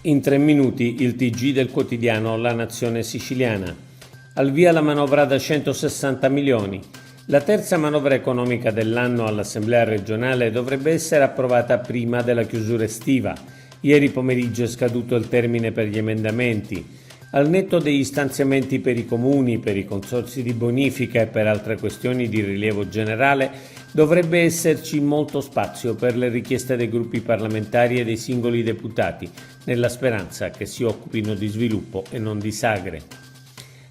In 3 minuti il TG del quotidiano La Nazione Siciliana. Al via la manovra da 160 milioni. La terza manovra economica dell'anno all'Assemblea regionale dovrebbe essere approvata prima della chiusura estiva. Ieri pomeriggio è scaduto il termine per gli emendamenti. Al netto degli stanziamenti per i comuni, per i consorzi di bonifica e per altre questioni di rilievo generale, dovrebbe esserci molto spazio per le richieste dei gruppi parlamentari e dei singoli deputati, nella speranza che si occupino di sviluppo e non di sagre.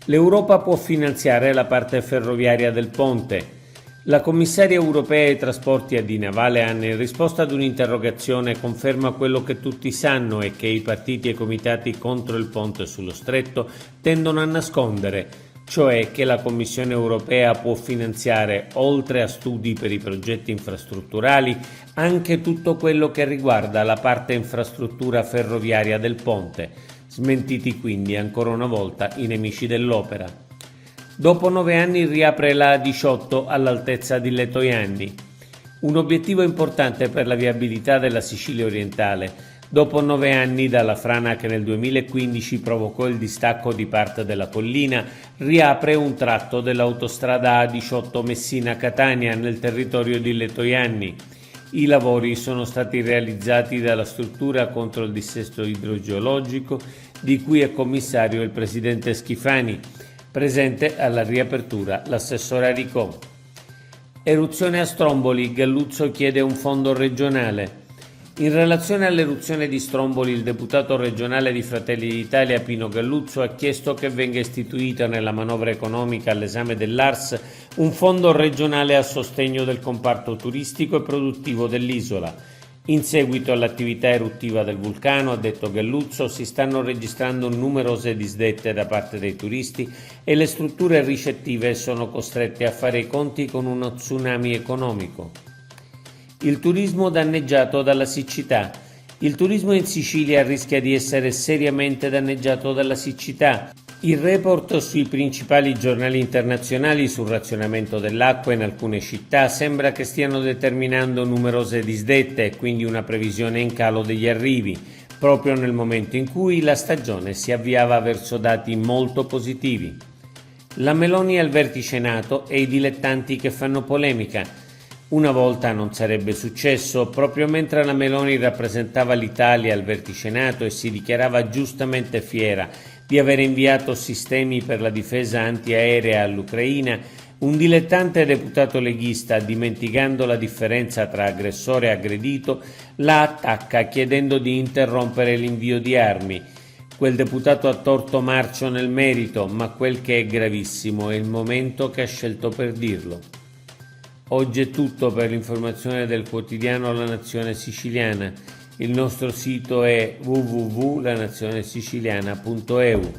L'Europa può finanziare la parte ferroviaria del ponte. La commissaria europea ai trasporti Adina Vălean, in risposta ad un'interrogazione, conferma quello che tutti sanno e che i partiti e i comitati contro il ponte sullo stretto tendono a nascondere, cioè che la Commissione europea può finanziare, oltre a studi per i progetti infrastrutturali, anche tutto quello che riguarda la parte infrastruttura ferroviaria del ponte. Smentiti quindi ancora una volta i nemici dell'opera. Dopo 9 anni riapre la A18 all'altezza di Letojanni. Un obiettivo importante per la viabilità della Sicilia orientale. Dopo 9 anni dalla frana che nel 2015 provocò il distacco di parte della collina, riapre un tratto dell'autostrada A18 Messina-Catania nel territorio di Letojanni. I lavori sono stati realizzati dalla struttura contro il dissesto idrogeologico, di cui è commissario il presidente Schifani. Presente alla riapertura l'assessore Aricò. Eruzione a Stromboli, Galluzzo chiede un fondo regionale. In relazione all'eruzione di Stromboli, il deputato regionale di Fratelli d'Italia Pino Galluzzo ha chiesto che venga istituita nella manovra economica all'esame dell'ARS un fondo regionale a sostegno del comparto turistico e produttivo dell'isola. In seguito all'attività eruttiva del vulcano, ha detto Galluzzo, si stanno registrando numerose disdette da parte dei turisti e le strutture ricettive sono costrette a fare i conti con uno tsunami economico. Il turismo danneggiato dalla siccità. Il turismo in Sicilia rischia di essere seriamente danneggiato dalla siccità. Il report sui principali giornali internazionali sul razionamento dell'acqua in alcune città sembra che stiano determinando numerose disdette e quindi una previsione in calo degli arrivi, proprio nel momento in cui la stagione si avviava verso dati molto positivi. La Meloni al vertice NATO e i dilettanti che fanno polemica. Una volta non sarebbe successo, proprio mentre la Meloni rappresentava l'Italia al vertice NATO e si dichiarava giustamente fiera di aver inviato sistemi per la difesa antiaerea all'Ucraina, un dilettante deputato leghista, dimenticando la differenza tra aggressore e aggredito, la attacca chiedendo di interrompere l'invio di armi. Quel deputato ha torto marcio nel merito, ma quel che è gravissimo è il momento che ha scelto per dirlo. Oggi è tutto per l'informazione del quotidiano La Nazione Siciliana. Il nostro sito è www.lanazionesiciliana.eu.